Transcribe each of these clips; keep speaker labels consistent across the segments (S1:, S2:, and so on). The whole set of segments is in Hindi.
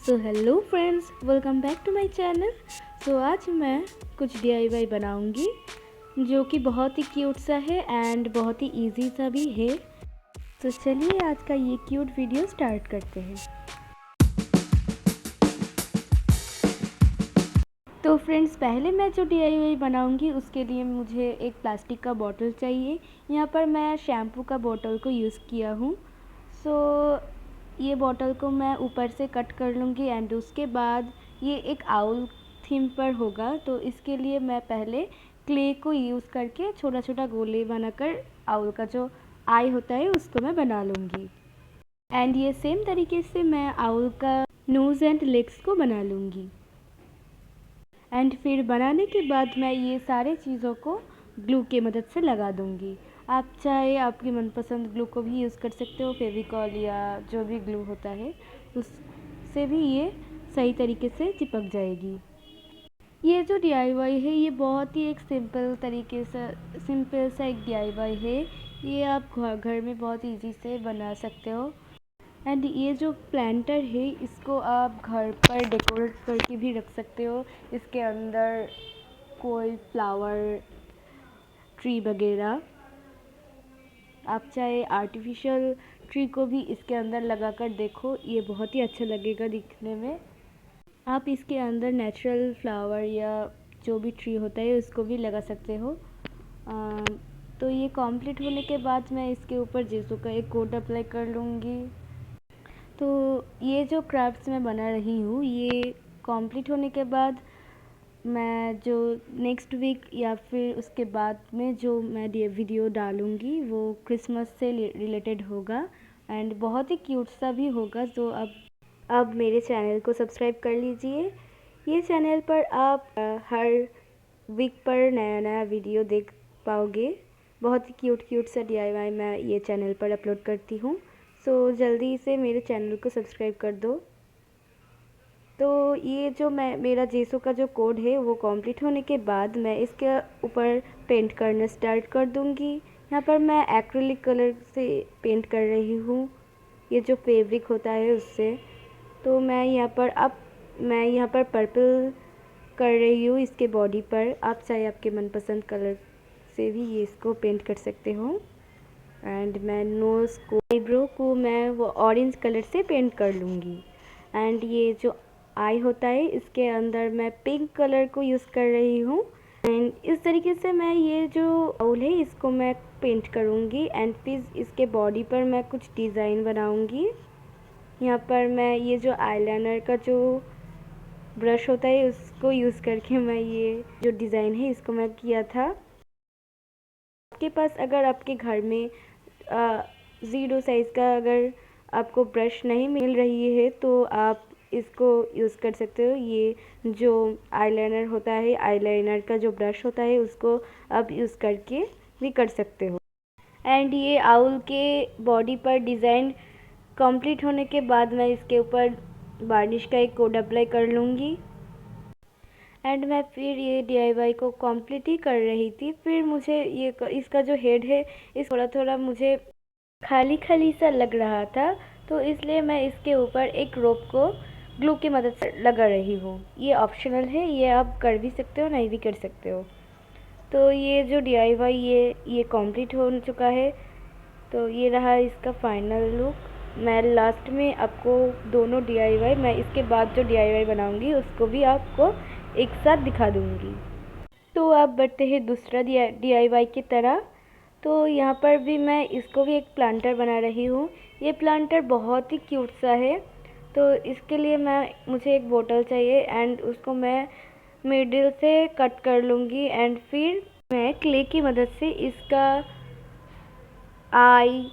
S1: So hello friends, welcome back to my channel. So आज मैं कुछ DIY बनाऊंगी जो कि बहुत ही क्यूट सा है एंड बहुत ही इजी सा भी है। तो चलिए आज का ये क्यूट वीडियो स्टार्ट करते हैं। तो फ्रेंड्स, पहले मैं जो DIY बनाऊंगी उसके लिए मुझे एक प्लास्टिक का बॉटल चाहिए। यहाँ पर मैं शैम्पू का बॉटल को यूज़ किया हूँ। सो ये बॉटल को मैं ऊपर से कट कर लूँगी एंड उसके बाद ये एक आउल थीम पर होगा। तो इसके लिए मैं पहले क्ले को यूज़ करके छोटा छोटा गोले बनाकर आउल का जो आई होता है उसको मैं बना लूँगी। एंड ये सेम तरीके से मैं आउल का नोज़ एंड लेग्स को बना लूँगी। एंड फिर बनाने के बाद मैं ये सारे चीज़ों को ग्लू की मदद से लगा दूँगी। आप चाहे आपकी मनपसंद ग्लू को भी यूज़ कर सकते हो, फेविकॉल या जो भी ग्लू होता है उससे भी ये सही तरीके से चिपक जाएगी। ये जो DIY है ये बहुत ही एक सिंपल सा एक DIY है। ये आप घर में बहुत इजी से बना सकते हो। एंड ये जो प्लांटर है इसको आप घर पर डेकोरेट करके भी रख सकते हो। इसके अंदर कोई फ्लावर ट्री वगैरह, आप चाहे आर्टिफिशियल ट्री को भी इसके अंदर लगाकर देखो, ये बहुत ही अच्छा लगेगा दिखने में। आप इसके अंदर नेचुरल फ्लावर या जो भी ट्री होता है उसको भी लगा सकते हो। तो ये कंप्लीट होने के बाद मैं इसके ऊपर जेसू का एक कोट अप्लाई कर लूँगी। तो ये जो क्राफ्ट्स मैं बना रही हूँ ये कंप्लीट होने के बाद मैं जो नेक्स्ट वीक या फिर उसके बाद में जो मैं वीडियो डालूँगी वो क्रिसमस से रिलेटेड होगा एंड बहुत ही क्यूट सा भी होगा। तो अब मेरे चैनल को सब्सक्राइब कर लीजिए। ये चैनल पर आप हर वीक पर नया नया वीडियो देख पाओगे। बहुत ही क्यूट सा DIY मैं ये चैनल पर अपलोड करती हूँ। सो जल्दी से मेरे चैनल को सब्सक्राइब कर दो। तो ये जो मेरा जेसो का जो कोड है वो कंप्लीट होने के बाद मैं इसके ऊपर पेंट करना स्टार्ट कर दूँगी। यहाँ पर मैं एक्रिलिक कलर से पेंट कर रही हूँ, ये जो फैब्रिक होता है उससे। तो मैं यहाँ पर पर्पल कर रही हूँ इसके बॉडी पर। आप चाहे आपके मनपसंद कलर से भी ये इसको पेंट कर सकते हो। एंड मैं नोज़ को, आईब्रो को मैं वो ऑरेंज कलर से पेंट कर लूँगी। एंड ये जो आई होता है इसके अंदर मैं पिंक कलर को यूज़ कर रही हूँ। एंड इस तरीके से मैं ये जो आउल है इसको मैं पेंट करूँगी एंड फिर इसके बॉडी पर मैं कुछ डिज़ाइन बनाऊँगी। यहाँ पर मैं ये जो आईलाइनर का जो ब्रश होता है उसको यूज़ करके मैं ये जो डिज़ाइन है इसको मैं किया था। आपके पास अगर आपके घर में 0 साइज़ का अगर आपको ब्रश नहीं मिल रही है तो आप इसको यूज़ कर सकते हो। ये जो आईलाइनर होता है, आईलाइनर का जो ब्रश होता है उसको आप यूज़ करके भी कर सकते हो। एंड ये आउल के बॉडी पर डिज़ाइन कंप्लीट होने के बाद मैं इसके ऊपर वार्निश का एक कोड अप्लाई कर लूँगी। एंड मैं फिर ये DIY को कंप्लीट ही कर रही थी। फिर मुझे ये इसका जो हेड है इस थोड़ा मुझे खाली खाली सा लग रहा था, तो इसलिए मैं इसके ऊपर एक रोप को ग्लू की मदद से लगा रही हूँ। ये ऑप्शनल है, ये आप कर भी सकते हो, नहीं भी कर सकते हो। तो ये जो DIY ये कंप्लीट हो चुका है। तो ये रहा इसका फाइनल लुक। मैं लास्ट में आपको दोनों DIY, मैं इसके बाद जो DIY बनाऊंगी उसको भी आपको एक साथ दिखा दूंगी। तो अब बढ़ते हैं दूसरा DIY की तरह। तो यहाँ पर भी मैं इसको भी एक प्लांटर बना रही हूँ। ये प्लांटर बहुत ही क्यूट सा है। तो इसके लिए मुझे एक बोतल चाहिए एंड उसको मैं मिडिल से कट कर लूँगी एंड फिर मैं क्ले की मदद से इसका आई,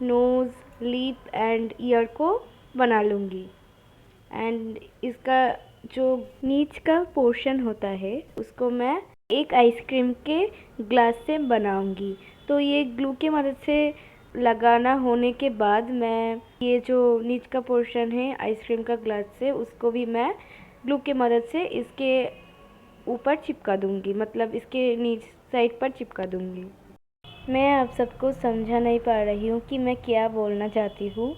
S1: नोज़, लिप एंड ईयर को बना लूँगी। एंड इसका जो नीच का पोर्शन होता है उसको मैं एक आइसक्रीम के ग्लास से बनाऊंगी। तो ये ग्लू की मदद से लगाना होने के बाद मैं ये जो नीच का पोर्शन है आइसक्रीम का ग्लास से उसको भी मैं ग्लू की मदद से इसके ऊपर चिपका दूंगी, मतलब इसके नीच साइड पर चिपका दूंगी। मैं आप सबको समझा नहीं पा रही हूँ कि मैं क्या बोलना चाहती हूँ।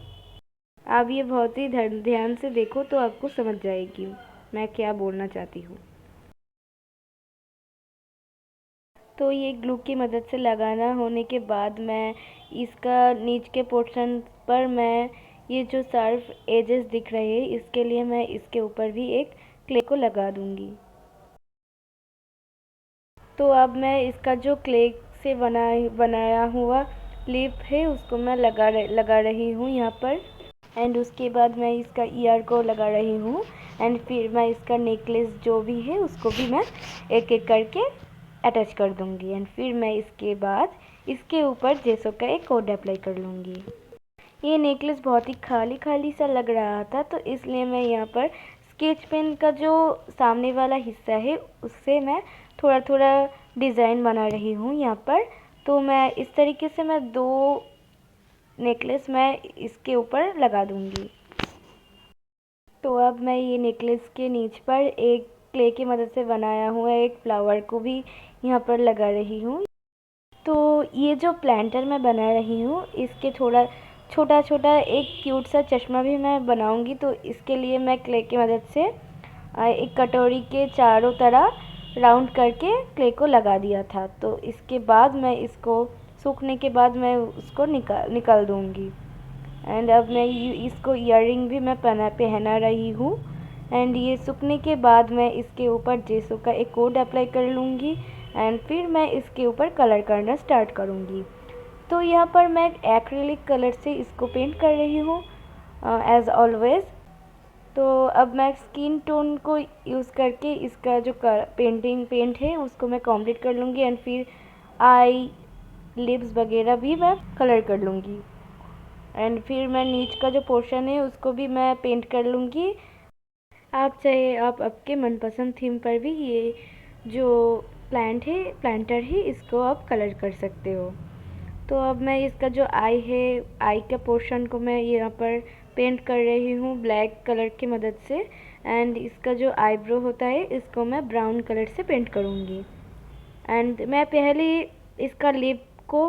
S1: आप ये बहुत ही ध्यान से देखो तो आपको समझ जाएगी मैं क्या बोलना चाहती हूँ। तो ये ग्लू की मदद से लगाना होने के बाद मैं इसका नीच के पोर्शन पर मैं ये जो शार्प एजेस दिख रहे हैं इसके लिए मैं इसके ऊपर भी एक क्ले को लगा दूंगी। तो अब मैं इसका जो क्ले से बनाया हुआ लिप है उसको मैं लगा रही हूँ यहाँ पर। एंड उसके बाद मैं इसका ईयर को लगा रही हूँ। एंड फिर मैं इसका नेकलेस जो भी है उसको भी मैं एक एक करके अटैच कर दूँगी। एंड फिर मैं इसके बाद इसके ऊपर जेसो का एक कोड अप्लाई कर लूँगी। ये नेकलेस बहुत ही खाली खाली सा लग रहा था तो इसलिए मैं यहाँ पर स्केच पेन का जो सामने वाला हिस्सा है उससे मैं थोड़ा थोड़ा डिज़ाइन बना रही हूँ यहाँ पर। तो मैं इस तरीके से मैं 2 नेकलेस मैं इसके ऊपर लगा दूँगी। तो अब मैं ये नेकलेस के नीच पर एक क्ले की मदद से बनाया हुआ एक फ्लावर को भी यहाँ पर लगा रही हूँ। तो ये जो प्लांटर मैं बना रही हूँ इसके थोड़ा छोटा छोटा एक क्यूट सा चश्मा भी मैं बनाऊँगी। तो इसके लिए मैं क्ले की मदद से एक कटोरी के चारों तरफ राउंड करके क्ले को लगा दिया था। तो इसके बाद मैं इसको सूखने के बाद मैं उसको निकाल दूँगी। एंड अब मैं इसको ईयरिंग भी मैं पहना रही हूँ। एंड ये सूखने के बाद मैं इसके ऊपर जेसो का एक कोड अप्लाई कर लूँगी। एंड फिर मैं इसके ऊपर कलर करना स्टार्ट करूँगी। तो यहाँ पर मैं एक्रिलिक कलर से इसको पेंट कर रही हूँ एज़ ऑलवेज़। तो अब मैं स्किन टोन को यूज़ करके इसका जो पेंट है उसको मैं कंप्लीट कर लूँगी। एंड फिर आई लिप्स वगैरह भी मैं कलर कर लूँगी। एंड फिर मैं नीच का जो पोर्शन है उसको भी मैं पेंट कर लूँगी। आप चाहे आप आपके मनपसंद थीम पर भी ये जो प्लांटर है इसको आप कलर कर सकते हो। तो अब मैं इसका जो आई का पोर्शन को मैं यहाँ पर पेंट कर रही हूँ ब्लैक कलर की मदद से। एंड इसका जो आईब्रो होता है इसको मैं ब्राउन कलर से पेंट करूँगी। एंड मैं पहले इसका लिप को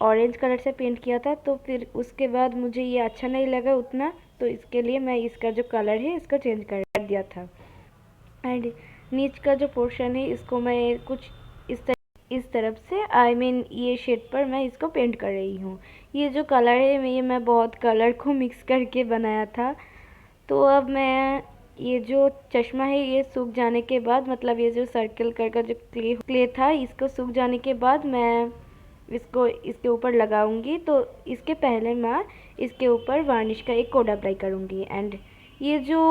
S1: ऑरेंज कलर से पेंट किया था तो फिर उसके बाद मुझे ये अच्छा नहीं लगा उतना तो इसके लिए मैं इसका जो कलर है इसका चेंज कर दिया था। एंड नीच का जो पोर्शन है इसको मैं कुछ इस तरफ से ये शेड पर मैं इसको पेंट कर रही हूँ। ये जो कलर है ये मैं बहुत कलर को मिक्स करके बनाया था। तो अब मैं ये जो चश्मा है ये सूख जाने के बाद मतलब ये जो सर्कल कर का जो क्ले था इसको सूख जाने के बाद मैं इसको इसके ऊपर लगाऊंगी। तो इसके पहले मैं इसके ऊपर वार्निश का एक कोड अप्लाई करूंगी। एंड ये जो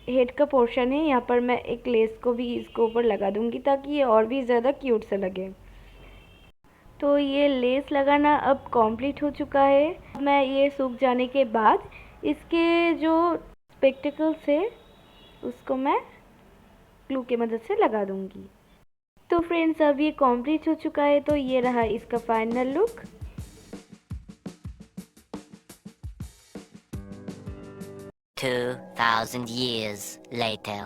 S1: हेड का पोर्शन है यहाँ पर मैं एक लेस को भी इसके ऊपर लगा दूंगी ताकि ये और भी ज़्यादा क्यूट सा लगे। तो ये लेस लगाना अब कंप्लीट हो चुका है। मैं ये सूख जाने के बाद इसके जो स्पेक्टिकल्स है उसको मैं ग्लू की मदद से लगा दूंगी। तो फ्रेंड्स अब ये कंप्लीट हो चुका है। तो ये रहा इसका फाइनल लुक।
S2: 2000 years later.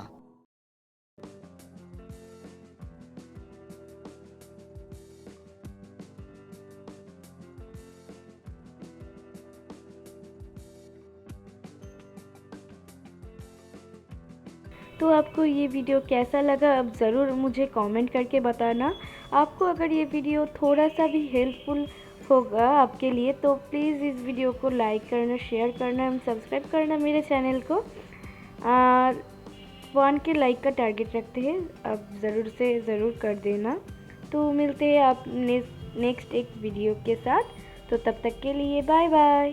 S1: तो आपको ये वीडियो कैसा लगा अब ज़रूर मुझे कमेंट करके बताना। आपको अगर ये वीडियो थोड़ा सा भी हेल्पफुल होगा आपके लिए तो प्लीज़ इस वीडियो को लाइक करना, शेयर करना एंड सब्सक्राइब करना मेरे चैनल को। 1 के लाइक का टारगेट रखते हैं, आप ज़रूर से ज़रूर कर देना। तो मिलते हैं आप नेक्स्ट एक वीडियो के साथ। तो तब तक के लिए बाय बाय।